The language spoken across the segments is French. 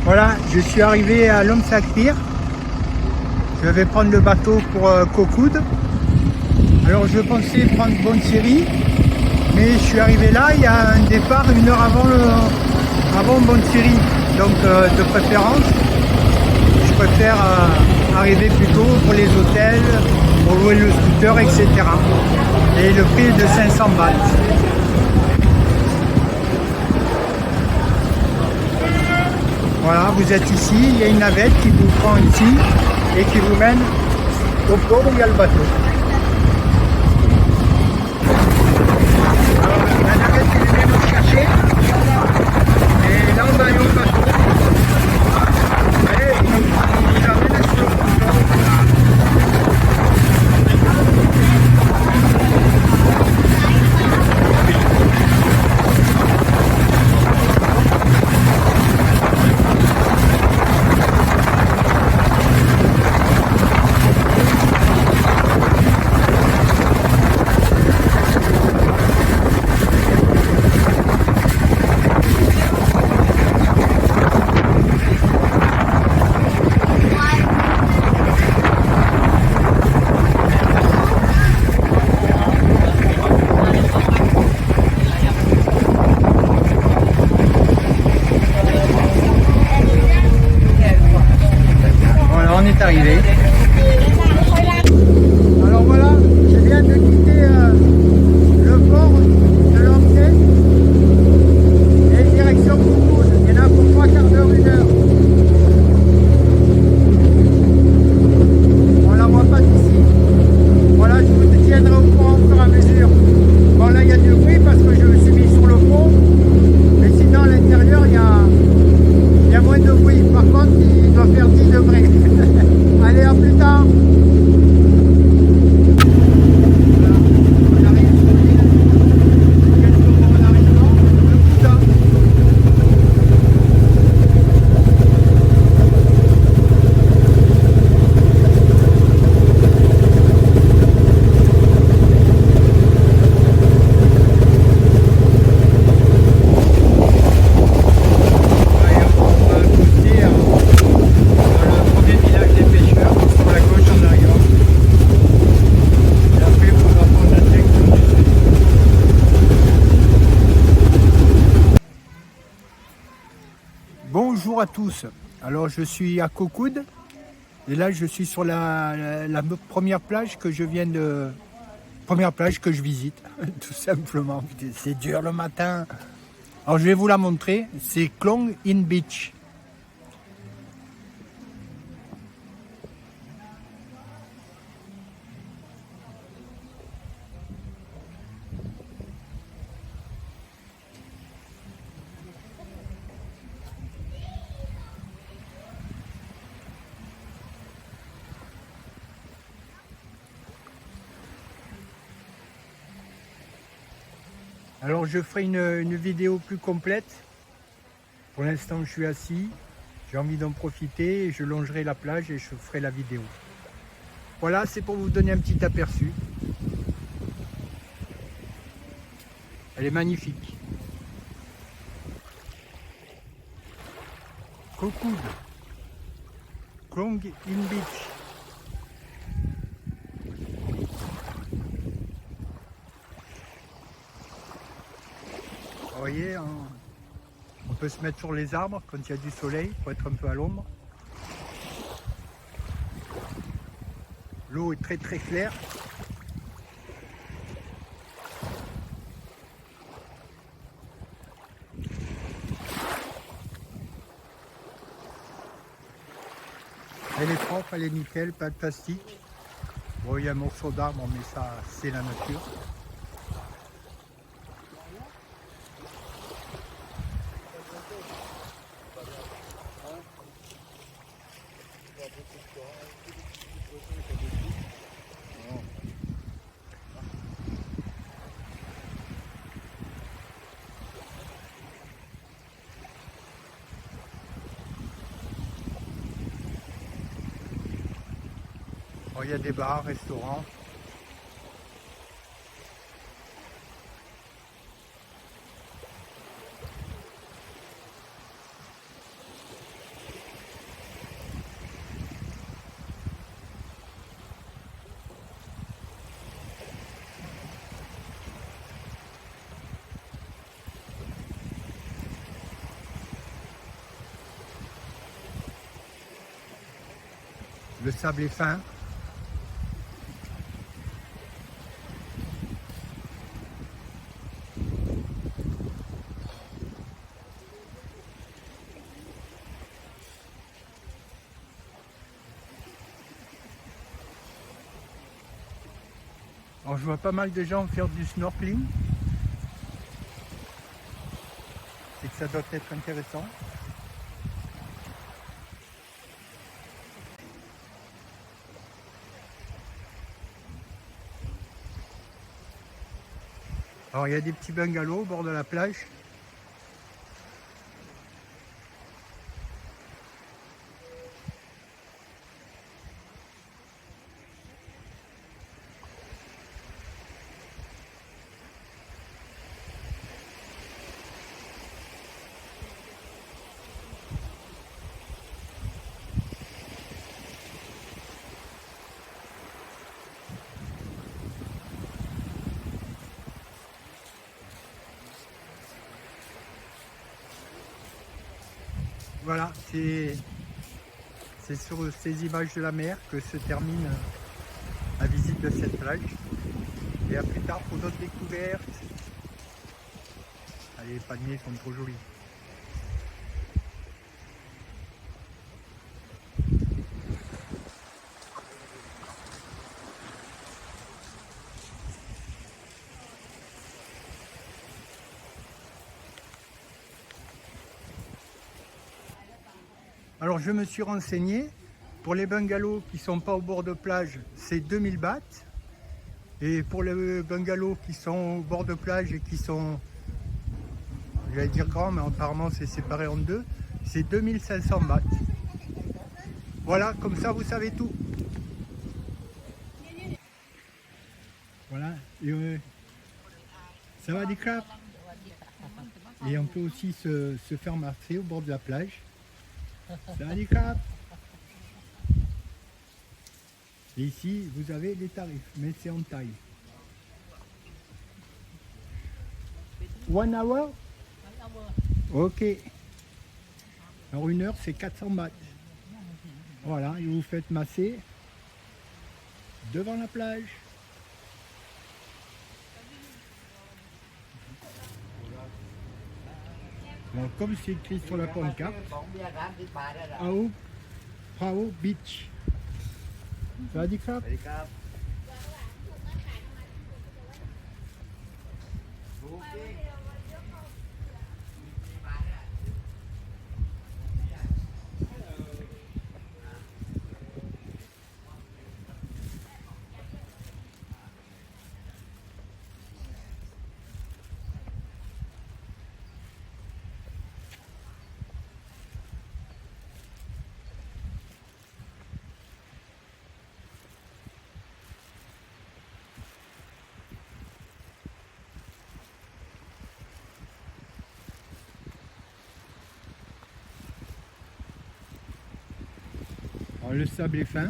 Voilà, je suis arrivé à Longsac-Pier. Je vais prendre le bateau pour Coquoud. Alors je pensais prendre Bonne-Série, mais je suis arrivé là, il y a un départ 1 heure avant Bonne-Série. Donc de préférence, je préfère arriver plus tôt pour les hôtels, pour louer le scooter, etc. Et le prix est de 500 bahts. Voilà, vous êtes ici, il y a une navette qui vous prend ici et qui vous mène au port où il y a le bateau. Alors, la navette qui vient nous chercher, et là on va aller au bateau. Et il nous amène sur le port. Arrivé. Alors voilà, je viens de quitter le port de Longsac et direction Coquoud. Il y en a pour 3 quarts d'heure, 1 heure. On la voit pas d'ici. Voilà, je vous tiendrai au courant au fur et à mesure. Bon là il y a du bruit parce que je me suis mis sur le pont, mais sinon à l'intérieur il y a moins de bruit. Par contre il doit faire 10 degrés. Allez, à plus tard. Bonjour à tous, alors je suis à Coquoud et là je suis sur la première plage que je visite, tout simplement. C'est dur le matin. Alors je vais vous la montrer, c'est Khlong In Beach. Alors je ferai une vidéo plus complète. Pour l'instant je suis assis, j'ai envie d'en profiter, je longerai la plage et je ferai la vidéo. Voilà, c'est pour vous donner un petit aperçu. Elle est magnifique. Coquoud, Khlong In Beach. Vous voyez, on peut se mettre sur les arbres quand il y a du soleil pour être un peu à l'ombre. L'eau est très très claire. Elle est propre, elle est nickel, pas de plastique. Bon, il y a un morceau d'arbre, mais ça c'est la nature. Bon, il y a des bars, restaurants. Le sable est fin. Alors je vois pas mal de gens faire du snorkeling. Et que ça doit être intéressant. Alors il y a des petits bungalows au bord de la plage. Voilà, c'est sur ces images de la mer que se termine la visite de cette plage. Et à plus tard pour d'autres découvertes. Allez, les palmiers sont trop jolis. Alors je me suis renseigné, pour les bungalows qui ne sont pas au bord de plage, c'est 2000 bahts. Et pour les bungalows qui sont au bord de plage et qui sont, j'allais dire grands, mais apparemment c'est séparé en deux, c'est 2500 bahts. Voilà, comme ça vous savez tout. Voilà, et ça va des crabes. Et on peut aussi se faire marcher au bord de la plage. Ça va des crabes. Et ici, vous avez les tarifs, mais c'est en taille. 1 hour? Ok. Alors 1 heure, c'est 400 bahts. Voilà, et vous faites masser devant la plage. Alors, comme c'est écrit sur la pancarte, Ao Prao Beach. Ça va dire crap? Alors, le sable est fin.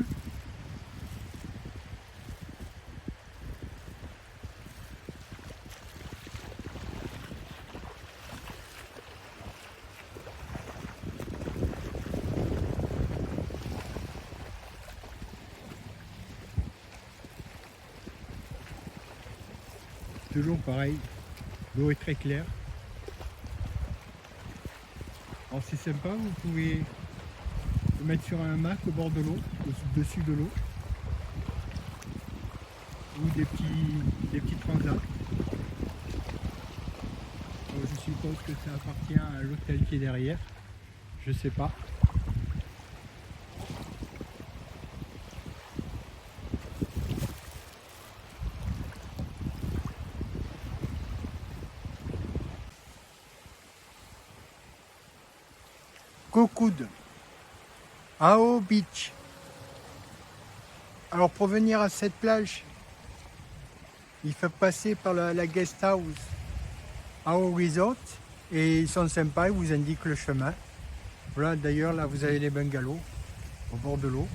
Toujours pareil, l'eau est très claire. Alors c'est sympa, vous pouvez vous mettre sur un hamac au bord de l'eau, au-dessus de l'eau, ou des petits transats. Alors, je suppose que ça appartient à l'hôtel qui est derrière, je sais pas. Kokoud, Ao Beach. Alors pour venir à cette plage, il faut passer par la guest house Ao Resort et ils sont sympas, ils vous indiquent le chemin. Voilà, d'ailleurs là vous avez les bungalows au bord de l'eau.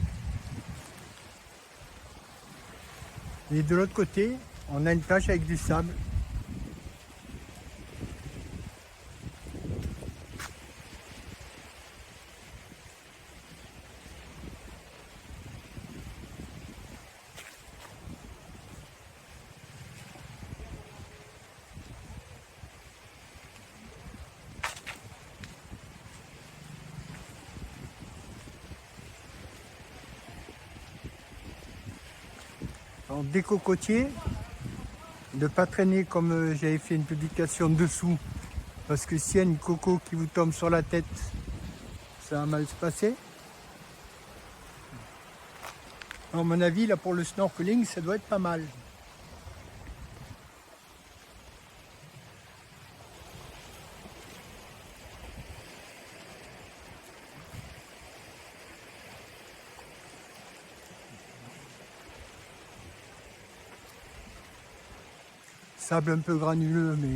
Et de l'autre côté, on a une plage avec du sable. Alors, des cocotiers, ne pas traîner comme j'avais fait une publication dessous, parce que s'il y a une coco qui vous tombe sur la tête, ça va mal se passer. À mon avis, là pour le snorkeling, ça doit être pas mal. Sable un peu granuleux, mais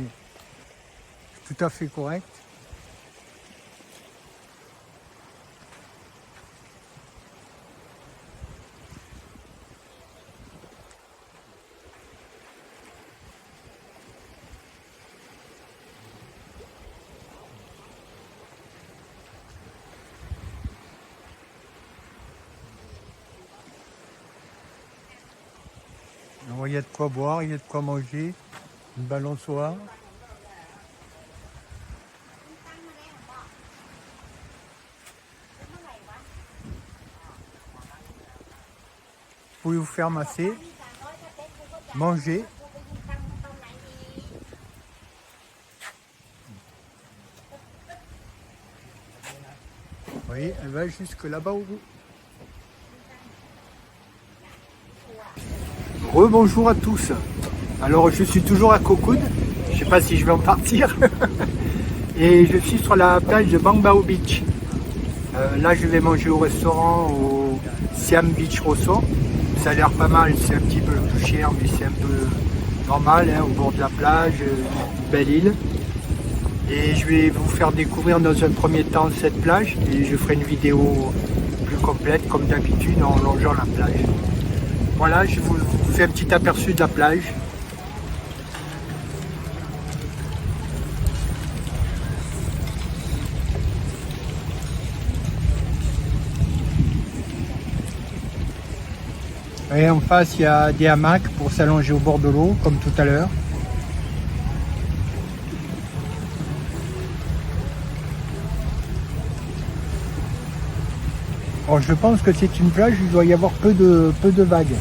tout à fait correct. Alors, il y a de quoi boire, il y a de quoi manger, une balançoire. Vous pouvez vous faire masser, manger. Vous voyez, elle va jusque là-bas au bout. Rebonjour à tous. Alors je suis toujours à Cocoud, je ne sais pas si je vais en partir. Et je suis sur la plage de Bangbao Beach. Là je vais manger au restaurant au Siam Beach Resort. Ça a l'air pas mal, c'est un petit peu plus cher mais c'est un peu normal, hein, au bord de la plage, une belle île. Et je vais vous faire découvrir dans un premier temps cette plage et je ferai une vidéo plus complète comme d'habitude en longeant la plage. Voilà, je vous fais un petit aperçu de la plage. Et en face, il y a des hamacs pour s'allonger au bord de l'eau, comme tout à l'heure. Alors, je pense que c'est une plage où il doit y avoir peu de vagues.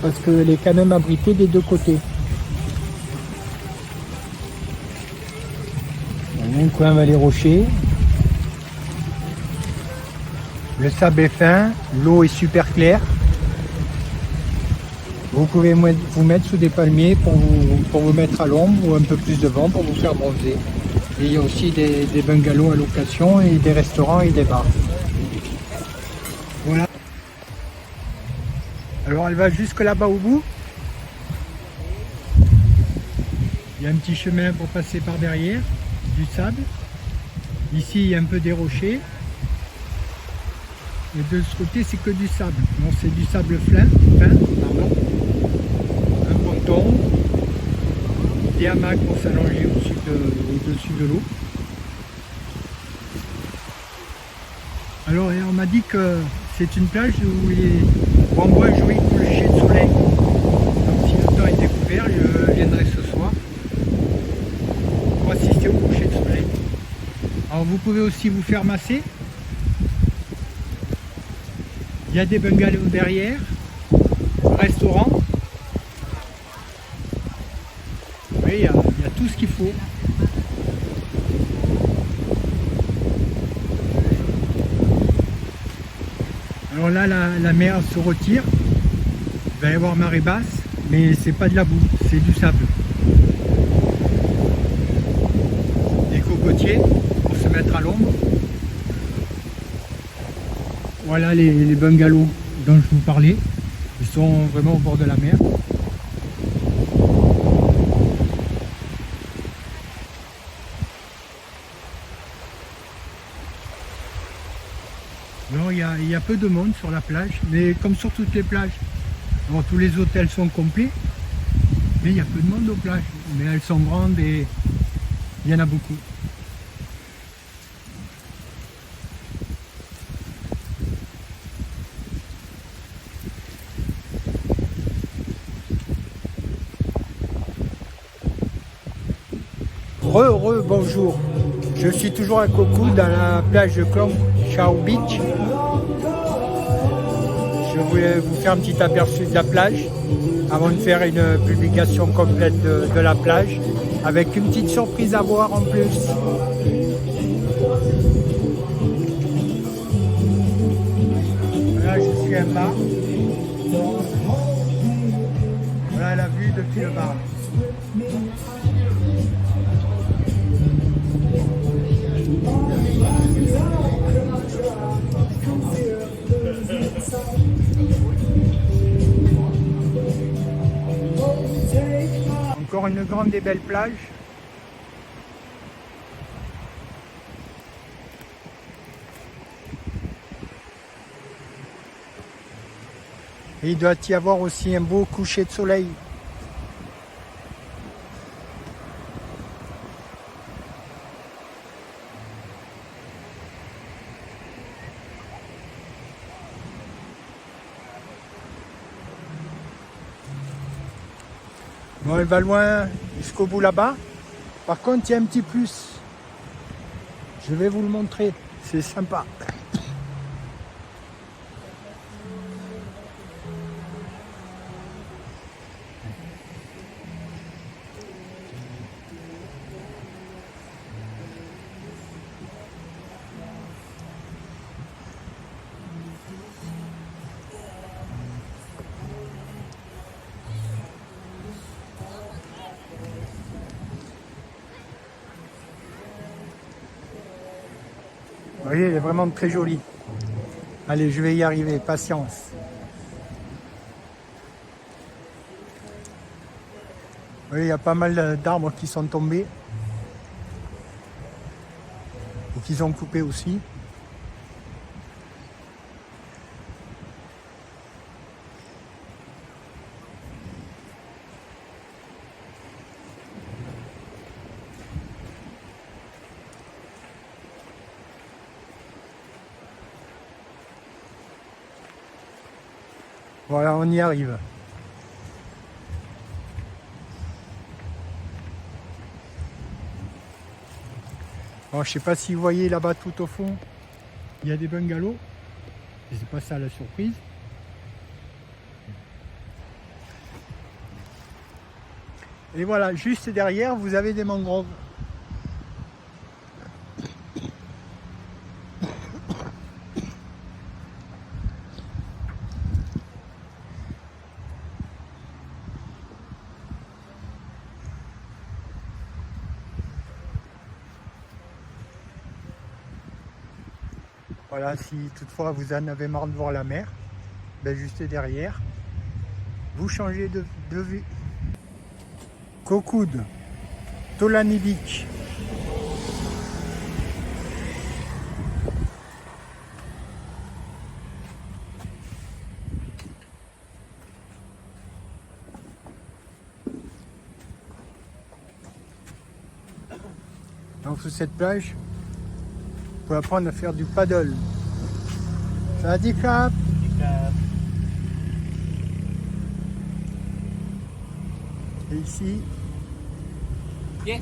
Parce qu'elle est quand même abritée des deux côtés. Il y a un coin vers les rochers. Le sable est fin, l'eau est super claire. Vous pouvez vous mettre sous des palmiers pour vous mettre à l'ombre ou un peu plus de vent pour vous faire bronzer. Et il y a aussi des bungalows à location et des restaurants et des bars. Voilà. Alors elle va jusque là-bas au bout. Il y a un petit chemin pour passer par derrière, du sable. Ici il y a un peu des rochers. Et de ce côté c'est que du sable. Non, c'est du sable fin, pardon. Un ponton, des hamacs pour s'allonger au-dessus de l'eau. Alors on m'a dit que c'est une plage où on voit un joli coucher de soleil. Donc si le temps est découvert, je viendrai ce soir pour assister au coucher de soleil. Alors vous pouvez aussi vous faire masser. Il y a des bungalows derrière, restaurant. Oui, il y a tout ce qu'il faut. Alors là, la mer se retire. Il va y avoir marée basse, mais c'est pas de la boue, c'est du sable. Des cocotiers pour se mettre à l'ombre. Voilà les bungalows dont je vous parlais. Ils sont vraiment au bord de la mer. Alors, il y a peu de monde sur la plage, mais comme sur toutes les plages. Alors, tous les hôtels sont complets, mais il y a peu de monde aux plages. Mais elles sont grandes et il y en a beaucoup. Bonjour. Je suis toujours à Cocoud, dans la plage de Klong Chau Beach. Je je voulais vous faire un petit aperçu de la plage avant de faire une publication complète de la plage avec une petite surprise à voir en plus. Voilà, je suis un bar. Voilà la vue depuis le bar. Encore une grande et belle plage. Et il doit y avoir aussi un beau coucher de soleil. Bon, il va loin jusqu'au bout là-bas. Par contre, il y a un petit plus. Je vais vous le montrer. C'est sympa. Vous voyez, elle est vraiment très jolie. Allez, je vais y arriver, patience. Vous voyez, il y a pas mal d'arbres qui sont tombés. Ou qu'ils ont coupé aussi. Voilà, on y arrive. Alors, je ne sais pas si vous voyez là-bas tout au fond, il y a des bungalows. C'est pas ça la surprise. Et voilà, juste derrière, vous avez des mangroves. Voilà, si toutefois vous en avez marre de voir la mer, ben juste derrière, vous changez de vue. Cocoud, Tolani Beach. Donc sur cette plage, vous pouvez apprendre à faire du paddle. Ça dit cap. Et ici, yes.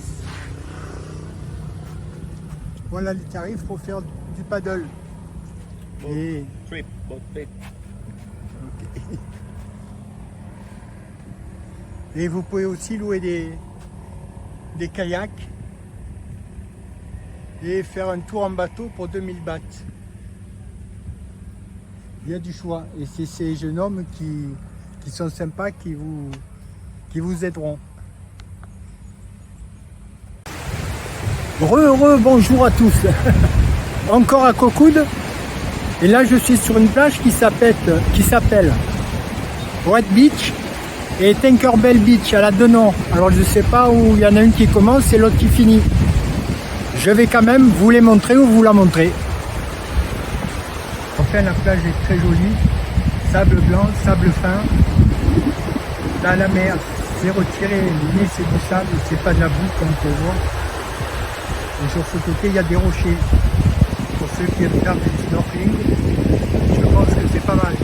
Voilà les tarifs pour faire du paddle. Et Trip, boat trip. okay. Et vous pouvez aussi louer des kayaks et faire un tour en bateau pour 2000 bahts. Il y a du choix et c'est ces jeunes hommes qui sont sympas qui vous aideront. Bonjour à tous. Encore à Cocoud. Et là je suis sur une plage qui s'appelle Red Beach et Tinkerbell Beach. Elle a deux noms. Alors je ne sais pas où il y en a une qui commence et l'autre qui finit. Je vais quand même vous les montrer ou vous la montrer. Enfin, la plage est très jolie. Sable blanc, sable fin. Là, la mer, c'est retiré, mais c'est du sable, c'est pas de la boue comme on peut voir. Et sur ce côté, il y a des rochers. Pour ceux qui aiment faire du snorkeling, je pense que c'est pas mal.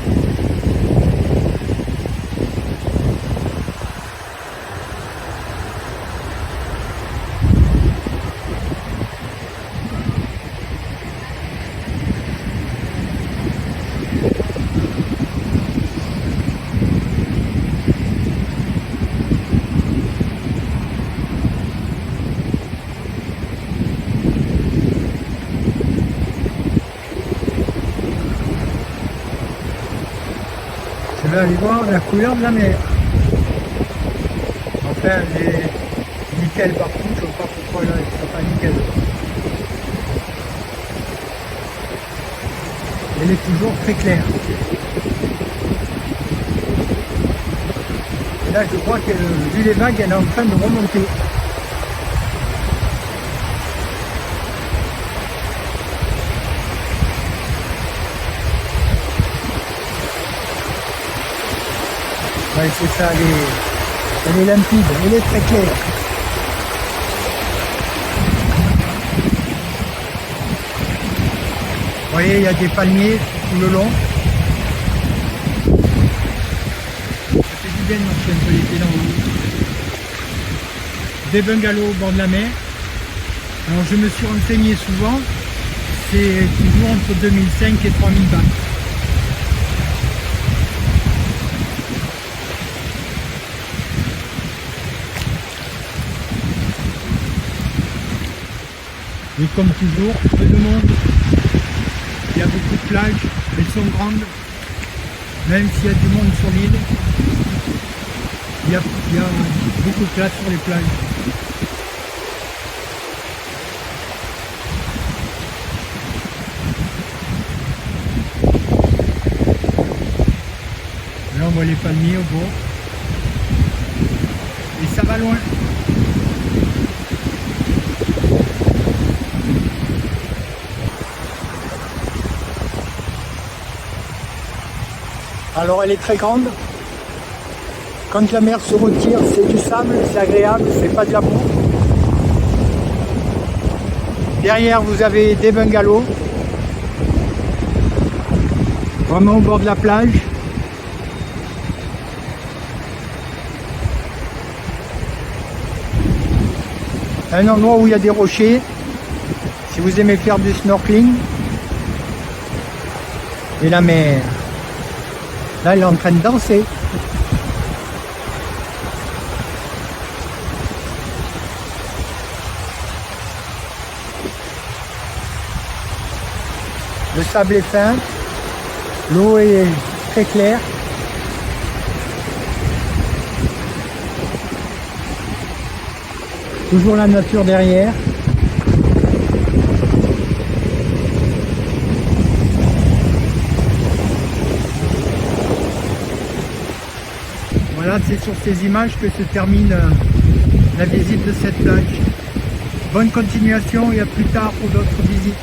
vais aller voir la couleur de la mer. Enfin, elle est nickel partout, je ne sais pas pourquoi là, elle ne sera pas nickel. Elle est toujours très claire. Et là, je crois que vu les vagues, elle est en train de remonter. Ouais, c'est ça, elle est limpide, elle est très claire. Vous voyez, il y a des palmiers tout le long. Ça fait du bien de marcher un peu les pieds dans l'eau. Des bungalows au bord de la mer. Alors je me suis renseigné souvent, c'est toujours entre 2005 et 3000 bahts. Et comme toujours, peu de monde, il y a beaucoup de plages, elles sont grandes, même s'il y a du monde sur l'île, il y a beaucoup de place sur les plages. Là on voit les palmiers au bord, et ça va loin. Alors elle est très grande. Quand la mer se retire, c'est du sable, c'est agréable, c'est pas de la boue. Derrière, vous avez des bungalows. Vraiment au bord de la plage. Un endroit où il y a des rochers. Si vous aimez faire du snorkeling. Et la mer. Là, elle est en train de danser. Le sable est fin. L'eau est très claire. Toujours la nature derrière. Voilà, c'est sur ces images que se termine la visite de cette plage. Bonne continuation et à plus tard pour d'autres visites.